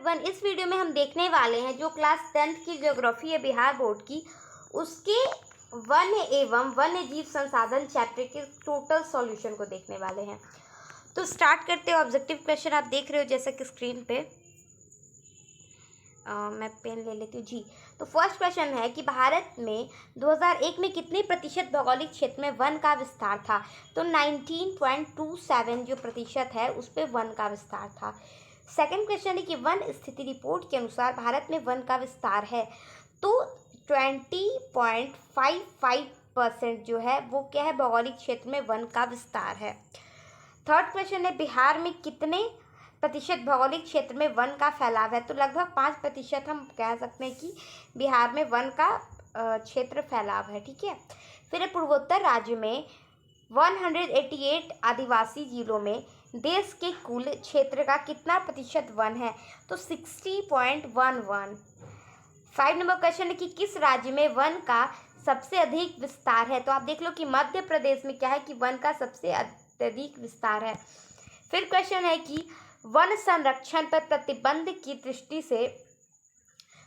One इस video में हम देखने वाले हैं जो क्लास 10th की ज्योग्राफी है बिहार बोर्ड की, उसके वन एवं वन्य जीव संसाधन चैप्टर के टोटल सॉल्यूशन को देखने वाले हैं। तो स्टार्ट करते हैं। ऑब्जेक्टिव क्वेश्चन आप देख रहे हो जैसा कि स्क्रीन पे। मैं पेन ले लेती हूँ जी। तो फर्स्ट क्वेश्चन है कि भारत में 2001 में कितने प्रतिशत भौगोलिक क्षेत्र में वन का विस्तार था। तो 19.27 जो प्रतिशत है उस पर वन का विस्तार था। सेकंड क्वेश्चन है कि वन स्थिति रिपोर्ट के अनुसार भारत में वन का विस्तार है तो 20.55% जो है वो क्या है, भौगोलिक क्षेत्र में वन का विस्तार है। थर्ड क्वेश्चन है बिहार में कितने प्रतिशत भौगोलिक क्षेत्र में वन का फैलाव है। तो लगभग 5% हम कह सकते हैं कि बिहार में वन का क्षेत्र फैलाव है। ठीक है। फिर पूर्वोत्तर राज्य में 188 आदिवासी जिलों में देश के कुल क्षेत्र का कितना प्रतिशत वन है। तो 60.11। 5 नंबर क्वेश्चन है कि किस राज्य में वन का सबसे अधिक विस्तार है। तो आप देख लो कि मध्य प्रदेश में क्या है कि वन का सबसे अत्यधिक विस्तार है। फिर क्वेश्चन है कि वन संरक्षण पर प्रतिबंध की दृष्टि से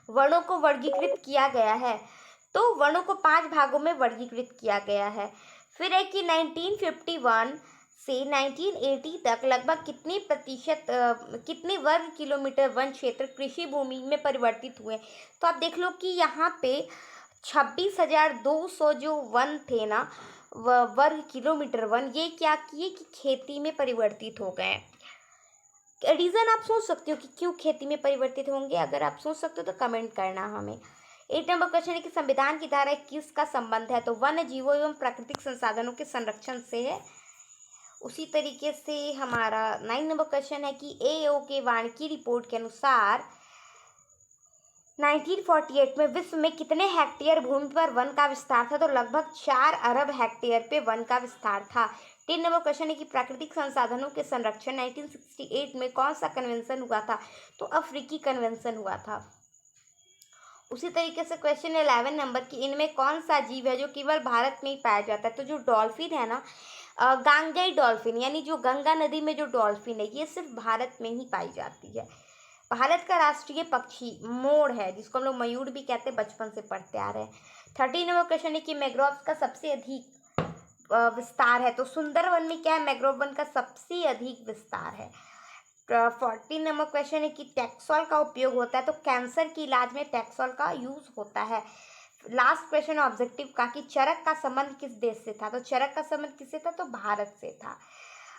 वनों को वर्गीकृत किया गया है। तो वनों को 5 भागों में वर्गीकृत किया गया है। फिर है कि 1951 से 1980 तक लगभग कितने वर्ग किलोमीटर वन क्षेत्र कृषि भूमि में परिवर्तित हुए। तो आप देख लो कि यहाँ पे 26,200 जो वन थे ना, वर्ग किलोमीटर वन, ये क्या किए कि खेती में परिवर्तित हो गए। रीज़न आप सोच सकते हो कि क्यों खेती में परिवर्तित होंगे। अगर आप सोच सकते हो तो कमेंट करना हमें। 8 नंबर क्वेश्चन है कि संविधान की धारा 21 का संबंध है। तो वन्य जीवों एवं प्राकृतिक संसाधनों के संरक्षण से है। उसी तरीके से हमारा 9 नंबर क्वेश्चन है कि AO के वानिकी रिपोर्ट के अनुसार 1948 में विश्व में कितने हेक्टेयर भूमि पर वन का विस्तार था। तो लगभग 4 अरब हेक्टेयर पे वन का विस्तार था। 3 नंबर क्वेश्चन है कि प्राकृतिक संसाधनों के संरक्षण 1968 में कौन सा कन्वेंशन हुआ था। तो अफ्रीकी कन्वेंशन हुआ था। उसी तरीके से क्वेश्चन 11 नंबर की इनमें कौन सा जीव है जो केवल भारत में ही पाया जाता है। तो जो डॉल्फिन है ना, गांगेय डॉल्फिन, यानी जो गंगा नदी में जो डॉल्फिन है, ये सिर्फ भारत में ही पाई जाती है। भारत का राष्ट्रीय पक्षी मोर है, जिसको हम लोग मयूर भी कहते हैं, बचपन से पढ़ते आ रहे हैं। 13 नंबर क्वेश्चन है कि मैंग्रोव्स का सबसे अधिक विस्तार है। तो सुंदरवन में क्या है, मैंग्रोव वन का सबसे अधिक विस्तार है। 14 नंबर क्वेश्चन है कि टैक्सोल का उपयोग होता है। तो कैंसर के इलाज में टैक्सोल का यूज होता है। लास्ट क्वेश्चन ऑब्जेक्टिव का कि चरक का संबंध किस देश से था। तो चरक का संबंध किससे था, तो भारत से था।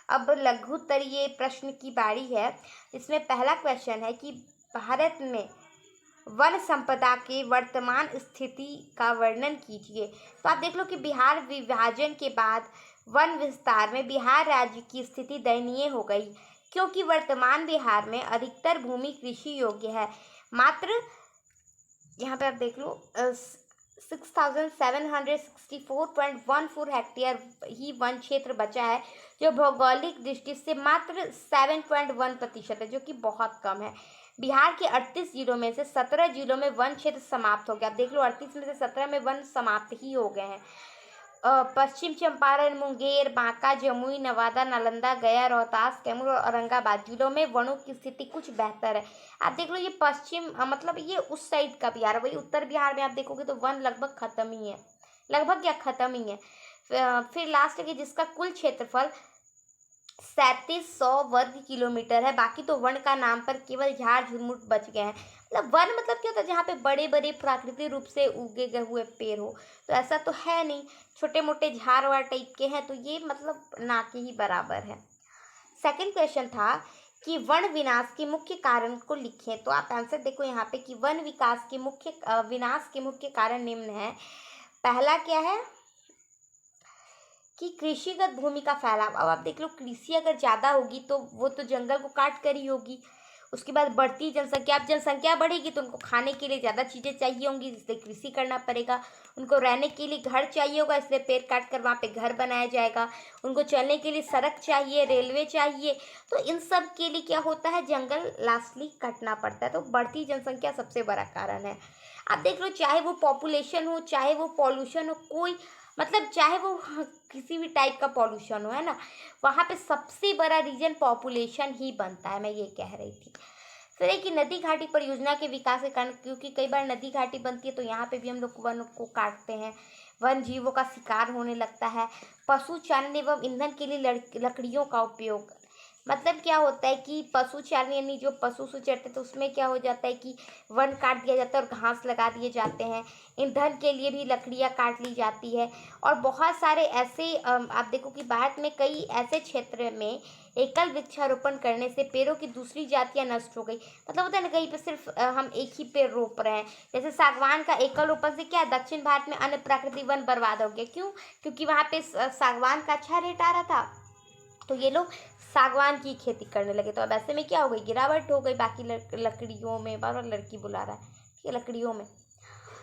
अब लघुत्तरीय प्रश्न की बारी है। इसमें पहला क्वेश्चन है कि भारत में वन संपदा के वर्तमान स्थिति का वर्णन कीजिए। तो आप देख लो कि बिहार विभाजन के बाद वन विस्तार में बिहार राज्य की स्थिति दयनीय हो गई, क्योंकि वर्तमान बिहार में अधिकतर भूमि कृषि योग्य है। मात्र यहाँ पे आप देख लो 6,764.14 हेक्टेयर ही वन क्षेत्र बचा है, जो भौगोलिक दृष्टि से मात्र 7.1% है, जो कि बहुत कम है। बिहार के 38 जिलों में से 17 जिलों में वन क्षेत्र समाप्त हो गया। आप देख लो 38 में से 17 में वन समाप्त ही हो गए हैं। पश्चिम चंपारण, मुंगेर, बांका, जमुई, नवादा, नालंदा, गया, रोहतास, कैमूर और औरंगाबाद जिलों में वनों की स्थिति कुछ बेहतर है। आप देख लो ये पश्चिम मतलब ये उस साइड का बिहार है। वही उत्तर बिहार में आप देखोगे तो वन लगभग खत्म ही है, लगभग क्या खत्म ही है। फिर लास्ट है कि जिसका कुल क्षेत्रफल 3700 वर्ग किलोमीटर है। बाकी तो वन का नाम पर केवल झाड़ झुरमुट बच गए हैं। मतलब वन मतलब क्या होता है, जहाँ पे बड़े बड़े प्राकृतिक रूप से उगे गए हुए पेड़ हो। तो ऐसा तो है नहीं, छोटे मोटे झाड़ वाड़ टाइप के हैं, तो ये मतलब ना के ही बराबर है। सेकंड क्वेश्चन था कि वन विनाश के मुख्य कारण को लिखें। तो आप आंसर देखो यहाँ पे कि वन विकास के विनाश के मुख्य कारण निम्न है। पहला क्या है कि कृषिगत भूमि का फैलाव। अब आप देख लो कृषि अगर ज़्यादा होगी तो वो तो जंगल को काट कर ही होगी। उसके बाद बढ़ती जनसंख्या, अब जनसंख्या बढ़ेगी तो उनको खाने के लिए ज़्यादा चीज़ें चाहिए होंगी, इसलिए कृषि करना पड़ेगा। उनको रहने के लिए घर चाहिए होगा, इसलिए पेड़ काट कर वहाँ पे घर बनाया जाएगा। उनको चलने के लिए सड़क चाहिए, रेलवे चाहिए। तो इन सब के लिए क्या होता है, जंगल लास्टली कटना पड़ता है। तो बढ़ती जनसंख्या सबसे बड़ा कारण है। आप देख लो चाहे वो पॉपुलेशन हो, चाहे वो पॉल्यूशन हो, कोई मतलब चाहे वो किसी भी टाइप का पॉल्यूशन हो, है ना, वहाँ पे सबसे बड़ा रीजन पॉपुलेशन ही बनता है। मैं ये कह रही थी। फिर है कि नदी घाटी परियोजना के विकास के कारण, क्योंकि कई बार नदी घाटी बनती है तो यहाँ पे भी हम लोग वन को काटते हैं, वन जीवों का शिकार होने लगता है। पशु चारण एवं ईंधन के लिए लकड़ियों का उपयोग, मतलब क्या होता है कि पशु चारण यानी जो पशु से चरते तो उसमें क्या हो जाता है कि वन काट दिया जाता है और घास लगा दिए जाते हैं। ईंधन के लिए भी लकड़ियाँ काट ली जाती है। और बहुत सारे ऐसे आप देखो कि भारत में कई ऐसे क्षेत्र में एकल वृक्षारोपण करने से पेड़ों की दूसरी जातियां नष्ट हो गई। मतलब होता है ना, कहीं पे सिर्फ हम एक ही पेड़ रोप रहे हैं। जैसे सागवान का एकल रोपण से क्या है, दक्षिण भारत में अन्य प्राकृतिक वन बर्बाद हो गया। क्यों? क्योंकि वहाँ पे सागवान का अच्छा रेट आ रहा था, तो ये लोग सागवान की खेती करने लगे। तो अब ऐसे में क्या हो गई, गिरावट हो गई बाकी लकड़ियों में। बार बार लड़की बुला रहा है, ठीक है, लकड़ियों में।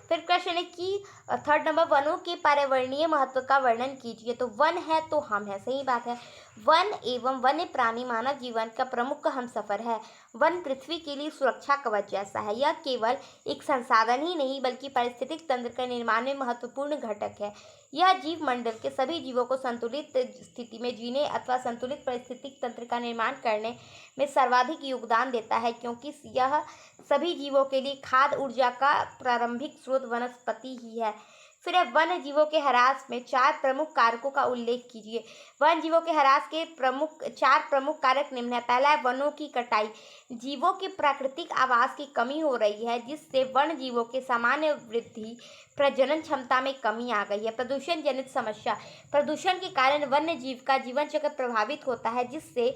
फिर क्वेश्चन है कि थर्ड नंबर, वनों के पर्यावरणीय महत्व का वर्णन कीजिए। तो वन है तो हम है, सही बात है। वन एवं वन्य प्राणी मानव जीवन का प्रमुख हमसफर है। वन पृथ्वी के लिए सुरक्षा कवच जैसा है। यह केवल एक संसाधन ही नहीं बल्कि पारिस्थितिक तंत्र का निर्माण में महत्वपूर्ण घटक है। यह जीव मंडल के सभी जीवों को संतुलित स्थिति में जीने अथवा संतुलित पारिस्थितिक तंत्र का निर्माण करने में सर्वाधिक योगदान देता है, क्योंकि यह सभी जीवों के लिए खाद्य ऊर्जा का प्रारंभिक स्रोत वनस्पति ही है। फिर है, वन्य जीवों के ह्रास में 4 प्रमुख कारकों का उल्लेख कीजिए। वन्य जीवों के ह्रास के 4 प्रमुख कारक निम्न है। पहला है वनों की कटाई। जीवों के प्राकृतिक आवास की कमी हो रही है, जिससे वन्य जीवों के सामान्य वृद्धि प्रजनन क्षमता में कमी आ गई है। प्रदूषण जनित समस्या, प्रदूषण के कारण वन्य जीव का जीवन चक्र प्रभावित होता है, जिससे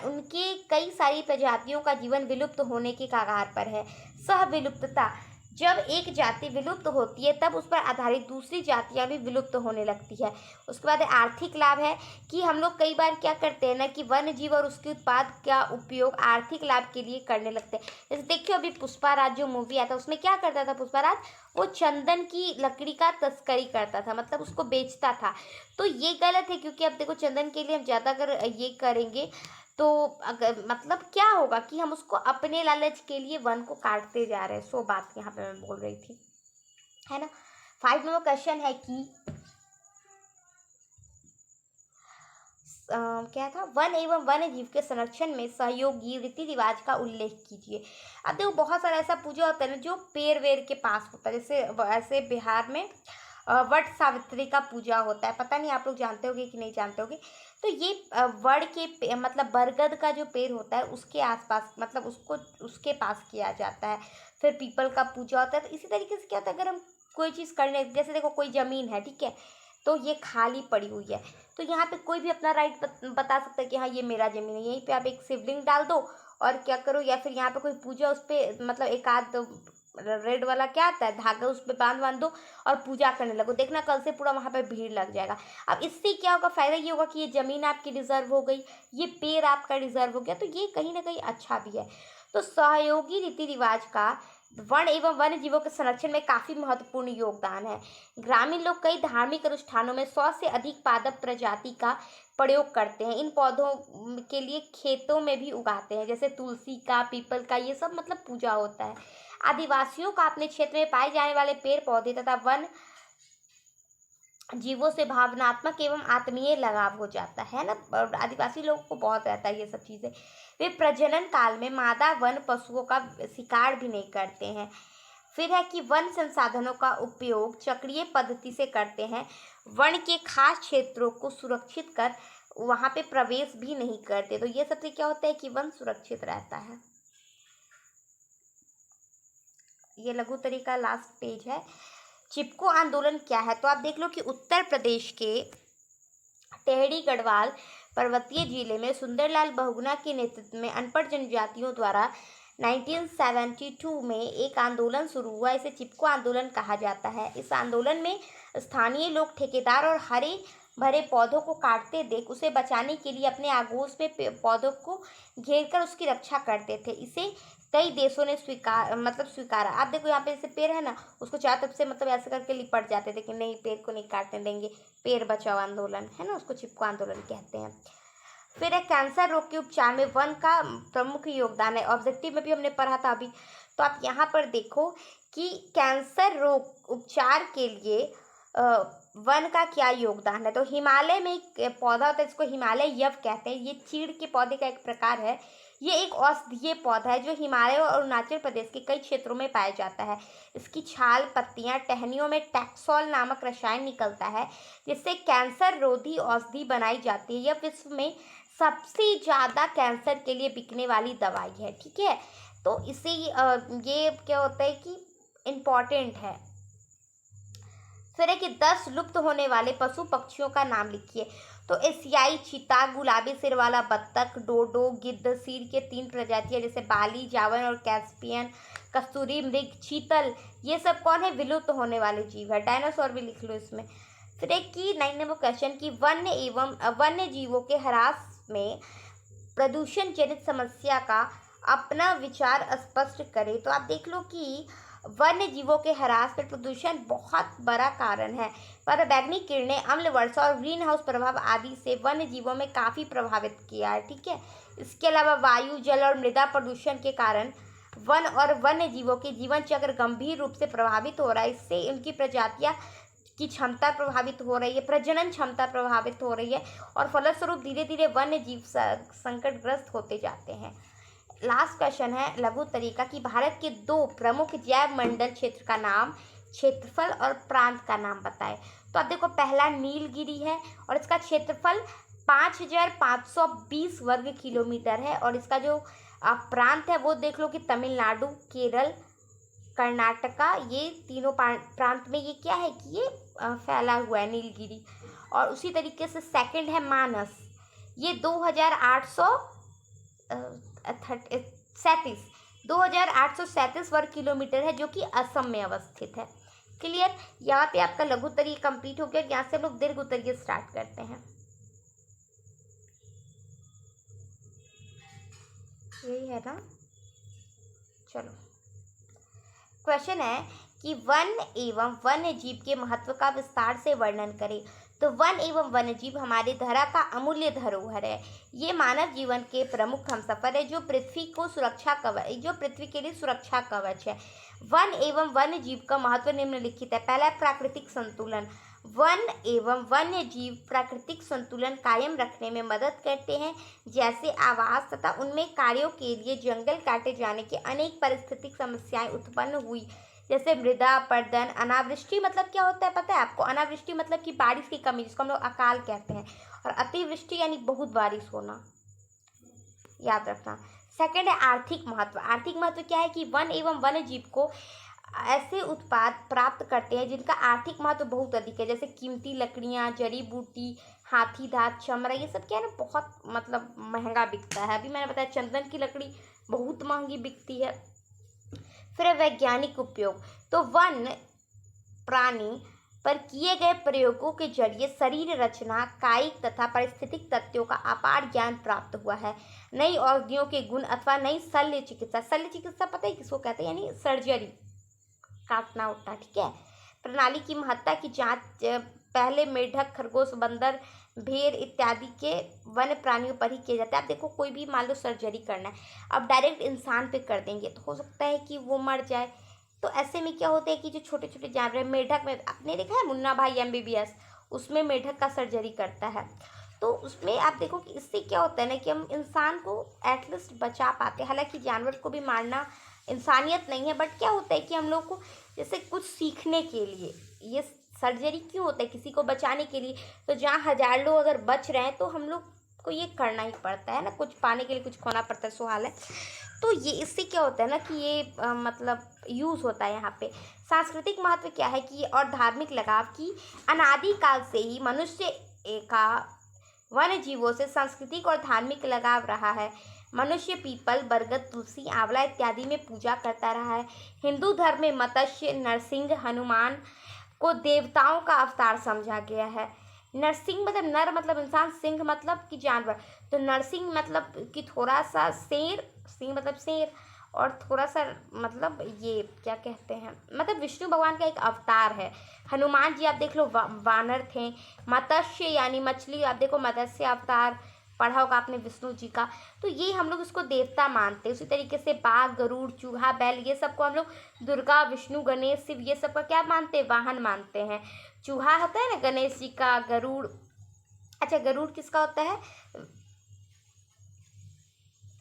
उनके कई सारी प्रजातियों का जीवन विलुप्त होने के कगार पर है। सह विलुप्तता, जब एक जाति विलुप्त होती है तब उस पर आधारित दूसरी जातियां भी विलुप्त होने लगती है। उसके बाद आर्थिक लाभ है कि हम लोग कई बार क्या करते हैं ना कि वन्य जीव और उसके उत्पाद का उपयोग आर्थिक लाभ के लिए करने लगते हैं। जैसे देखिए अभी पुष्पाराज जो मूवी आया था उसमें क्या करता था पुष्पाराज, वो चंदन की लकड़ी का तस्करी करता था, मतलब उसको बेचता था। तो ये गलत है, क्योंकि अब देखो चंदन के लिए हम ज़्यादा अगर ये करेंगे तो अगर मतलब क्या होगा कि हम उसको अपने लालच के लिए वन को काटते जा रहे हैं। सो बात यहाँ पे मैं बोल रही थी, है ना। 5 नंबर क्वेश्चन है कि क्या था, वन एवं वन्य जीव के संरक्षण में सहयोगी रीति रिवाज का उल्लेख कीजिए। अब देखो बहुत सारा ऐसा पूजा होता है ना जो पेड़ वेड़ के पास होता है। जैसे ऐसे बिहार में वट सावित्री का पूजा होता है, पता नहीं आप लोग जानते होगे कि नहीं जानते होगे। तो ये वड़ के मतलब बरगद का जो पेड़ होता है उसके आसपास, मतलब उसको उसके पास किया जाता है। फिर पीपल का पूजा होता है। तो इसी तरीके से क्या होता है, अगर हम कोई चीज़ करने, जैसे देखो कोई ज़मीन है, ठीक है, तो ये खाली पड़ी हुई है, तो यहाँ पे कोई भी अपना राइट बता सकता है कि हाँ ये मेरा ज़मीन है। यहीं पे आप एक शिवलिंग डाल दो और क्या करो, या फिर यहाँ पे कोई पूजा उस पर मतलब एक आध रेड वाला क्या आता है धागा, उस पर बांध दो और पूजा करने लगो। देखना कल से पूरा वहाँ पे भीड़ लग जाएगा। अब इससे क्या होगा, फायदा ये होगा कि ये ज़मीन आपकी रिजर्व हो गई, ये पेड़ आपका रिजर्व हो गया, तो ये कहीं ना कहीं अच्छा भी है। तो सहयोगी रीति रिवाज का वन एवं वन्य जीवों के संरक्षण में काफ़ी महत्वपूर्ण योगदान है। ग्रामीण लोग कई धार्मिक अनुष्ठानों में 100 से अधिक पादप प्रजाति का प्रयोग करते हैं। इन पौधों के लिए खेतों में भी उगाते हैं, जैसे तुलसी का, पीपल का, ये सब मतलब पूजा होता है। आदिवासियों का अपने क्षेत्र में पाए जाने वाले पेड़ पौधे तथा वन जीवों से भावनात्मक एवं आत्मीय लगाव हो जाता है ना। और आदिवासी लोगों को बहुत रहता है ये सब चीज़ें। वे प्रजनन काल में मादा वन पशुओं का शिकार भी नहीं करते हैं। फिर है कि वन संसाधनों का उपयोग चक्रीय पद्धति से करते हैं। वन के खास क्षेत्रों को सुरक्षित कर वहाँ पे प्रवेश भी नहीं करते। तो ये सबसे क्या होता है कि वन सुरक्षित रहता है। ये लघु तरीका लास्ट पेज है। चिपको आंदोलन क्या है, तो आप देख लो कि उत्तर प्रदेश के टेहरी गढ़वाल पर्वतीय जिले में सुंदरलाल बहुगुणा के नेतृत्व में अनपढ़ जनजातियों द्वारा 1972 में एक आंदोलन शुरू हुआ। इसे चिपको आंदोलन कहा जाता है। इस आंदोलन में स्थानीय लोग ठेकेदार और हरे भरे पौधों को काटते देख उसे बचाने के लिए अपने आगोश में पौधों को घेर कर उसकी रक्षा करते थे। इसे कई देशों ने स्वीकारा। आप देखो यहाँ पे जैसे पेड़ है ना, उसको चारों तरफ से मतलब ऐसे करके लिपट जाते थे कि नहीं पेड़ को नहीं काटने देंगे, पेड़ बचाओ आंदोलन, है ना, उसको चिपको आंदोलन कहते हैं। फिर है कैंसर रोग के उपचार में वन का प्रमुख योगदान है। ऑब्जेक्टिव में भी हमने पढ़ा था अभी। तो आप यहाँ पर देखो कि कैंसर रोग उपचार के लिए वन का क्या योगदान है। तो हिमालय में एक पौधा होता है जिसको हिमालय यव कहते हैं। ये चीड़ के पौधे का एक प्रकार है। ये एक औषधीय पौधा है जो हिमालय और अरुणाचल प्रदेश के कई क्षेत्रों में पाया जाता है। इसकी छाल, पत्तियां, टहनियों में टैक्सोल नामक रसायन निकलता है जिससे कैंसर रोधी औषधि बनाई जाती है। यह विश्व में सबसे ज़्यादा कैंसर के लिए बिकने वाली दवाई है। ठीक है, तो इसे ये क्या होता है कि इम्पॉर्टेंट है। फिर है कि 10 लुप्त होने वाले पशु पक्षियों का नाम लिखिए। तो एशियाई चीता, गुलाबी सिर वाला बत्तख, डोडो, गिद्ध, सीर के 3 प्रजातियां जैसे बाली, जावन और कैस्पियन, कस्तूरी मृग, चीतल, ये सब कौन है? विलुप्त होने वाले जीव है। डायनासोर भी लिख लो इसमें। फिर एक की 9 नंबर क्वेश्चन की वन्य जीवों के ह्रास में प्रदूषण जनित समस्या का अपना विचार स्पष्ट करें। तो आप देख लो कि वन्य जीवों के ह्रास में प्रदूषण बहुत बड़ा कारण है। पराबैंगनी किरणें, अम्ल वर्षा और ग्रीन हाउस प्रभाव आदि से वन्य जीवों में काफ़ी प्रभावित किया है। ठीक है, इसके अलावा वायु, जल और मृदा प्रदूषण के कारण वन और वन्य जीवों के जीवन चक्र गंभीर रूप से प्रभावित हो रहा है। इससे उनकी प्रजातियां की क्षमता प्रभावित हो रही है, प्रजनन क्षमता प्रभावित हो रही है और फलस्वरूप धीरे धीरे वन्य जीव संकटग्रस्त होते जाते हैं। लास्ट क्वेश्चन है लघु तरीका कि भारत के 2 प्रमुख जैव मंडल क्षेत्र का नाम, क्षेत्रफल और प्रांत का नाम बताएं। तो अब देखो, पहला नीलगिरी है और इसका क्षेत्रफल 5520 वर्ग किलोमीटर है और इसका जो प्रांत है वो देख लो कि तमिलनाडु, केरल, कर्नाटका, ये तीनों प्रांत में ये क्या है कि ये फैला हुआ है नीलगिरी। और उसी तरीके से सेकंड है मानस, ये 2837 वर्ग किलोमीटर है जो कि असम में अवस्थित है। क्लियर, यहाँ पे आपका लघु उत्तरीय कंप्लीट हो गया। यहाँ से हम लोग दीर्घ उत्तरीय स्टार्ट करते हैं। यही है ना, चलो। क्वेश्चन है कि वन एवं वन्य जीव के महत्व का विस्तार से वर्णन करें। तो वन एवं वन्य जीव हमारे धरा का अमूल्य धरोहर है। ये मानव जीवन के प्रमुख हमसफर है जो पृथ्वी के लिए सुरक्षा कवच है। वन एवं वन्य जीव का महत्व निम्नलिखित है। पहला है प्राकृतिक संतुलन। वन एवं वन्य जीव प्राकृतिक संतुलन कायम रखने में मदद करते हैं, जैसे आवास तथा उनमें कार्यों के लिए जंगल काटे जाने के अनेक पारिस्थितिक समस्याएं उत्पन्न हुई, जैसे मृदा अपरदन। अनावृष्टि मतलब क्या होता है पता है आपको? अनावृष्टि मतलब कि बारिश की कमी, जिसको हम लोग अकाल कहते हैं। और अतिवृष्टि यानी बहुत बारिश होना, याद रखना। सेकंड है आर्थिक महत्व। आर्थिक महत्व क्या है कि वन एवं वन्य जीव को ऐसे उत्पाद प्राप्त करते हैं जिनका आर्थिक महत्व बहुत अधिक है, जैसे कीमती लकड़ियाँ, जड़ी बूटी, हाथी दांत, चमड़ा, ये सब क्या है ना बहुत मतलब महंगा बिकता है। अभी मैंने बताया चंदन की लकड़ी बहुत महंगी बिकती है। फिर है वैज्ञानिक उपयोग। तो वन प्राणी पर किए गए प्रयोगों के जरिए शरीर रचना, कायिक तथा पारिस्थितिक तथ्यों का अपार ज्ञान प्राप्त हुआ है। नई औषधियों के गुण अथवा नई शल्य चिकित्सा पता है किसको कहते हैं? यानी सर्जरी, काटना उठना। ठीक है, प्रणाली की महत्ता की जांच पहले मेढक, खरगोश, बंदर, भेड़ इत्यादि के वन्य प्राणियों पर ही किया जाता है। आप देखो कोई भी मान लो सर्जरी करना है, अब डायरेक्ट इंसान पे कर देंगे तो हो सकता है कि वो मर जाए। तो ऐसे में क्या होता है कि जो छोटे छोटे जानवर, मेढक में आपने देखा है मुन्ना भाई MBBS, उसमें मेढक का सर्जरी करता है। तो उसमें आप देखो कि इससे क्या होता है ना कि हम इंसान को एटलीस्ट बचा पाते हैं। हालांकि जानवर को भी मारना इंसानियत नहीं है, बट क्या होता है कि हम लोग को जैसे कुछ सीखने के लिए ये सर्जरी क्यों होता है? किसी को बचाने के लिए। तो जहाँ 1000 लोग अगर बच रहे हैं तो हम लोग को ये करना ही पड़ता है ना, कुछ पाने के लिए कुछ खोना पड़ता है, सुहाल है। तो ये इससे क्या होता है ना कि ये मतलब यूज़ होता है यहाँ पे। सांस्कृतिक महत्व क्या है कि और धार्मिक लगाव की अनादिकाल से ही मनुष्य का वन्य जीवों से सांस्कृतिक और धार्मिक लगाव रहा है। मनुष्य पीपल, बरगद, तुलसी, आंवला इत्यादि में पूजा करता रहा है। हिंदू धर्म में मत्स्य, नरसिंह, हनुमान को देवताओं का अवतार समझा गया है। नरसिंह मतलब नर मतलब इंसान, सिंह मतलब कि जानवर, तो नरसिंह मतलब कि थोड़ा सा शेर, सिंह मतलब शेर, और थोड़ा सा मतलब ये क्या कहते हैं, मतलब विष्णु भगवान का एक अवतार है। हनुमान जी आप देख लो वानर थे। मत्स्य यानी मछली, आप देखो मत्स्य अवतार पढ़ा होगा आपने विष्णु जी का, तो ये हम लोग इसको देवता मानते हैं। उसी तरीके से बाघ, गरुड़, चूहा, बैल, ये सबको हम लोग दुर्गा, विष्णु, गणेश, शिव, ये सब का क्या मानते हैं? वाहन मानते हैं। चूहा होता है ना गणेश जी का, गरुड़, अच्छा गरुड़ किसका होता है?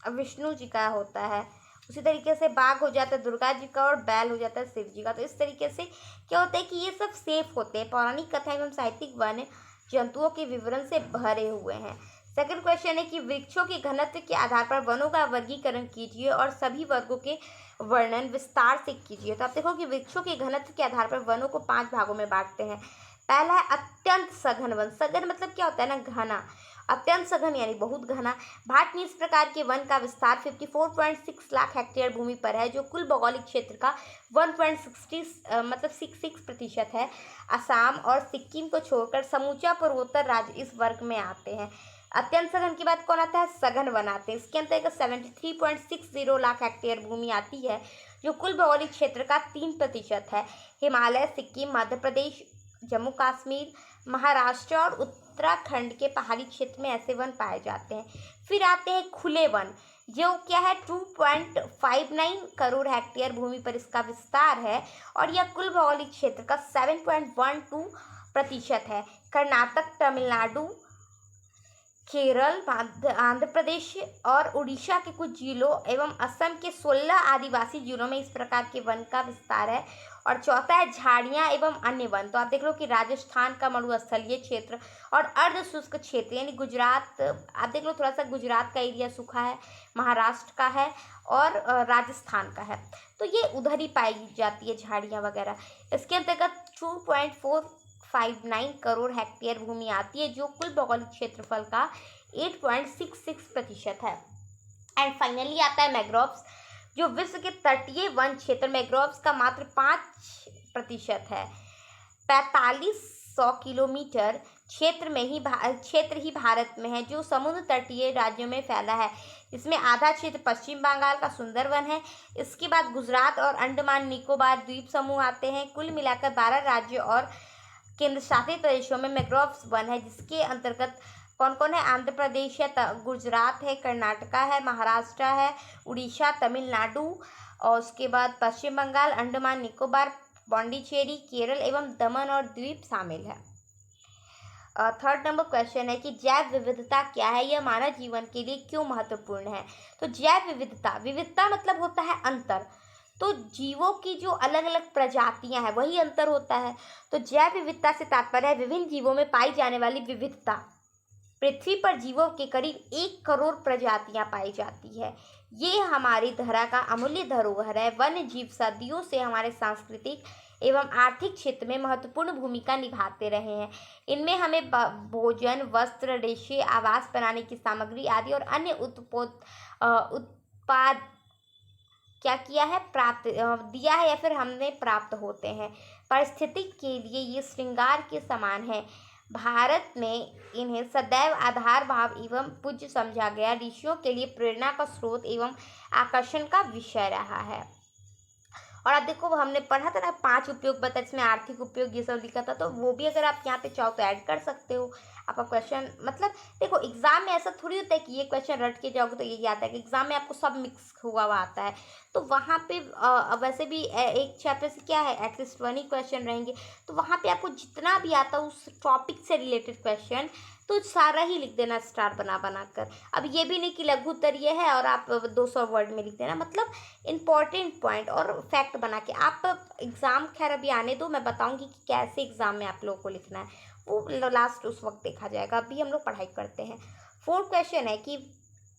विष्णु जी का होता है। उसी तरीके से बाघ हो जाता है दुर्गा जी का और बैल हो जाता है शिव जी का। तो इस तरीके से क्या होता है कि ये सब सेफ होते हैं। पौराणिक कथा एवं साहित्यिक वन्य जंतुओं के विवरण से भरे हुए हैं। सेकंड क्वेश्चन है कि वृक्षों के घनत्व के आधार पर वनों का वर्गीकरण कीजिए और सभी वर्गों के वर्णन विस्तार से कीजिए। तो आप देखो कि वृक्षों के घनत्व के आधार पर वनों को 5 भागों में बांटते हैं। पहला है अत्यंत सघन वन। सघन मतलब क्या होता है ना, घना। अत्यंत सघन यानी बहुत घना। भारत में इस प्रकार के वन का विस्तार 54.6 लाख हेक्टेयर भूमि पर है, जो कुल भौगोलिक क्षेत्र का 1.66% है। असम और सिक्किम को छोड़कर समूचा पूर्वोत्तर राज्य इस वर्ग में आते हैं। अत्यंत सघन की बात कौन आता है, सघन वन आते हैं। इसके अंतर्गत 73.60 लाख हेक्टेयर भूमि आती है, जो कुल भौगोलिक क्षेत्र का 3% है। हिमालय, सिक्किम, मध्य प्रदेश, जम्मू कश्मीर, महाराष्ट्र और उत्तराखंड के पहाड़ी क्षेत्र में ऐसे वन पाए जाते हैं। फिर आते हैं खुले वन, जो क्या है 2.59 करोड़ हेक्टेयर भूमि पर इसका विस्तार है और यह कुल भौगोलिक क्षेत्र का 7.12% है। कर्नाटक, तमिलनाडु, केरल, आंध्र प्रदेश और उड़ीसा के कुछ जिलों एवं असम के 16 आदिवासी जिलों में इस प्रकार के वन का विस्तार है। और चौथा है झाड़ियाँ एवं अन्य वन। तो आप देख लो कि राजस्थान का मरुस्थलीय क्षेत्र और अर्ध शुष्क क्षेत्र यानी गुजरात, आप देख लो थोड़ा सा गुजरात का एरिया सूखा है, महाराष्ट्र का है और राजस्थान का है, तो ये उधर ही पाई जाती है झाड़ियाँ वगैरह। इसके अंतर्गत 2.459 करोड़ हेक्टेयर भूमि आती है, जो कुल भौगोलिक क्षेत्रफल का 8.66% है। एंड फाइनली आता है मैंग्रोव्स, जो विश्व के तटीय वन क्षेत्र मैंग्रोव्स का मात्र 5% है। 4500 किलोमीटर क्षेत्र ही भारत में है, जो समुद्र तटीय राज्यों में फैला है। इसमें आधा क्षेत्र पश्चिम बंगाल का सुंदरवन है। इसके बाद गुजरात और अंडमान निकोबार द्वीप समूह आते हैं। कुल मिलाकर 12 राज्यों और केंद्र शासित प्रदेशों में मैंग्रोव्स वन है, जिसके अंतर्गत कौन कौन है, आंध्र प्रदेश है, गुजरात है, कर्नाटका है, महाराष्ट्र है, उड़ीसा, तमिलनाडु और उसके बाद पश्चिम बंगाल, अंडमान निकोबार, पौंडीचेरी, केरल एवं दमन और द्वीप शामिल है। थर्ड नंबर क्वेश्चन है कि जैव विविधता क्या है, यह मानव जीवन के लिए क्यों महत्वपूर्ण है। तो जैव विविधता, विविधता मतलब होता है अंतर। तो जीवों की जो अलग अलग प्रजातियां हैं वही अंतर होता है। तो जैव विविधता से तात्पर्य है विभिन्न जीवों में पाई जाने वाली विविधता। पृथ्वी पर जीवों के करीब 1 करोड़ प्रजातियां पाई जाती है। ये हमारी धरा का अमूल्य धरोहर है। वन्य जीव सदियों से हमारे सांस्कृतिक एवं आर्थिक क्षेत्र में महत्वपूर्ण भूमिका निभाते रहे हैं। इनमें हमें भोजन, वस्त्र, रेशे, आवास बनाने की सामग्री आदि और अन्य उत्पाद क्या किया है, प्राप्त दिया है या फिर हमने प्राप्त होते हैं। पारिस्थितिक के लिए ये श्रृंगार के समान है। भारत में इन्हें सदैव आधार भाव एवं पूज्य समझा गया, ऋषियों के लिए प्रेरणा का स्रोत एवं आकर्षण का विषय रहा है। और अब देखो हमने पढ़ा था ना 5 उपयोग बता, इसमें आर्थिक उपयोग ये सब लिखा था, तो वो भी अगर आप यहाँ पे चाहो तो ऐड कर सकते हो। आपका क्वेश्चन मतलब देखो एग्जाम में ऐसा थोड़ी होता है कि ये क्वेश्चन रट के जाओगे तो यही आता है, कि एग्जाम में आपको सब मिक्स हुआ हुआ आता है। तो वहाँ पे वैसे भी एक चैप्टर से क्या है एटलीस्ट 1 ही क्वेश्चन रहेंगे, तो वहाँ पे आपको जितना भी आता है उस टॉपिक से रिलेटेड क्वेश्चन तो सारा ही लिख देना स्टार बना बना कर। अब ये भी नहीं कि लघु उत्तर ये है और आप 200 वर्ड में लिख देना, मतलब इम्पॉर्टेंट पॉइंट और फैक्ट बना के आप एग्ज़ाम खैर अभी आने दो, मैं बताऊंगी कि कैसे एग्ज़ाम में आप लोगों को लिखना है, वो लास्ट उस वक्त देखा जाएगा। अभी हम लोग पढ़ाई करते हैं। 4th क्वेश्चन है कि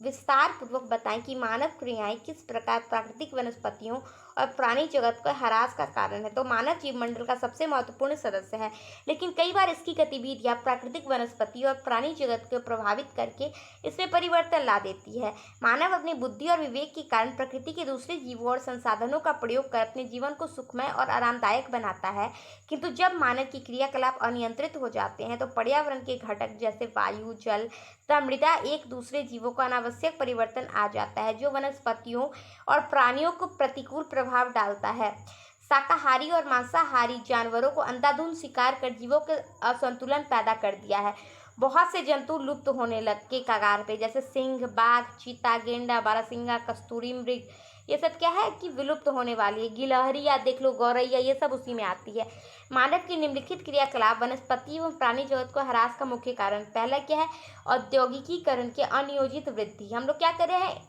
विस्तार पूर्वक बताएं कि मानव क्रियाएं किस प्रकार प्राकृतिक वनस्पतियों और प्राणी जगत को ह्रास का कारण है। तो मानव जीव मंडल का सबसे महत्वपूर्ण सदस्य है, लेकिन कई बार इसकी गतिविधियां प्राकृतिक वनस्पति और प्राणी जगत को प्रभावित करके इसमें परिवर्तन ला देती है। मानव अपनी बुद्धि और विवेक के कारण प्रकृति के दूसरे जीवों और संसाधनों का प्रयोग कर अपने जीवन को सुखमय और आरामदायक बनाता है, किंतु जब मानव की क्रियाकलाप अनियंत्रित हो जाते हैं तो पर्यावरण के घटक जैसे वायु, जल तथा मृदा एक दूसरे जीवों को अनावश्यक परिवर्तन आ जाता है, जो वनस्पतियों और प्राणियों को प्रतिकूल प्रभाव डालता है। शाकाहारी और मांसाहारी जानवरों को अंधाधुंध शिकार कर जीवों के असंतुलन पैदा कर दिया है। बहुत से जंतु लुप्त होने लग के कगार पे, जैसे सिंह, बाघ, चीता, गेंडा, बारहसिंगा, कस्तूरी मृग, ये सब क्या है कि विलुप्त होने वाली है। गिलहरियाँ देख लो, गौरैया, ये सब उसी में आती है। मानव की निम्नलिखित क्रियाकलाप वनस्पति एवं प्राणी जगत को ह्रास का मुख्य कारण। पहला क्या है, औद्योगिकीकरण के अनियोजित वृद्धि। हम लोग क्या कर रहे हैं,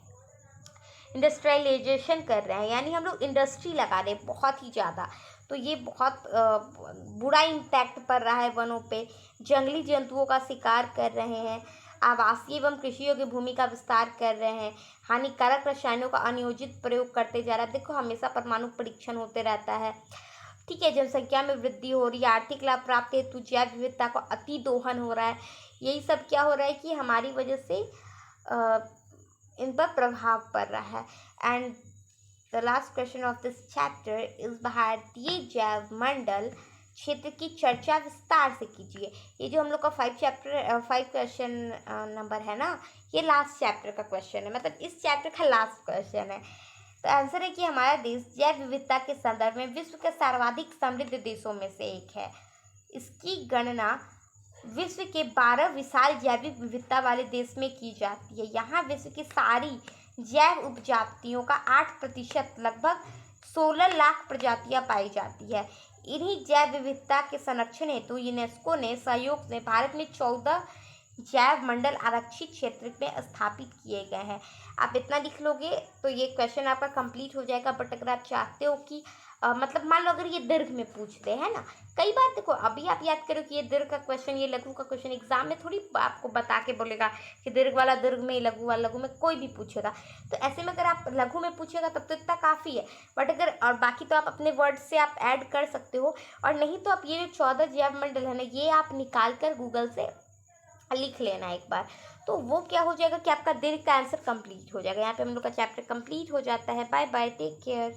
इंडस्ट्रियलाइजेशन कर रहे हैं, यानी हम लोग इंडस्ट्री लगा रहे हैं बहुत ही ज़्यादा। तो ये बहुत बुरा इम्पैक्ट पड़ रहा है वनों पे। जंगली जंतुओं का शिकार कर रहे हैं, आवासीय एवं कृषि योग्य भूमि का विस्तार कर रहे हैं, हानिकारक रसायनों का अनियोजित प्रयोग करते जा रहा है। देखो हमेशा परमाणु परीक्षण होते रहता है, ठीक है। जनसंख्या में वृद्धि हो रही है, आर्थिक लाभ प्राप्त हेतु जैव विविधता का अति दोहन हो रहा है। यही सब क्या हो रहा है कि हमारी वजह से इन पर प्रभाव पड़ रहा है। And the last question of this chapter is भारतीय जैव मंडल क्षेत्र की चर्चा विस्तार से कीजिए। ये जो हम लोग का 5 क्वेश्चन नंबर है ना, ये लास्ट चैप्टर का क्वेश्चन है, मतलब इस चैप्टर का लास्ट क्वेश्चन है। तो आंसर है कि हमारा देश जैव विविधता के संदर्भ में विश्व के सर्वाधिक समृद्ध देशों में से एक है। इसकी गणना विश्व के 12 विशाल जैविक विविधता वाले देश में की जाती है। यहाँ विश्व की सारी जैव उपजातियों का 8% लगभग 16 लाख प्रजातियां पाई जाती है। इन्हीं जैव विविधता के संरक्षण हेतु यूनेस्को ने सहयोग से भारत में 14 जैव मंडल आरक्षित क्षेत्र में स्थापित किए गए हैं। आप इतना लिख लोगे तो ये क्वेश्चन आपका कंप्लीट हो जाएगा। बट अगर आप चाहते हो कि मतलब मान लो अगर ये दीर्घ में पूछते हैं ना, कई बार देखो अभी आप याद करो कि ये दीर्घ का क्वेश्चन, ये लघु का क्वेश्चन एग्जाम में थोड़ी आपको बता के बोलेगा कि दीर्घ वाला दीर्घ में, लघु वाला लघु में, कोई भी पूछेगा। तो ऐसे में अगर आप लघु में पूछेगा तब तो इतना काफ़ी है। बट अगर और बाकी तो आप अपने वर्ड से आप ऐड कर सकते हो, और नहीं तो आप ये जो 14 जैव मंडल है ना, ये आप निकाल कर गूगल से लिख लेना एक बार। तो वो क्या हो जाएगा कि आपका दीर्घ का आंसर कंप्लीट हो जाएगा। यहाँ पे हम लोग का चैप्टर कंप्लीट हो जाता है। Bye bye, take care.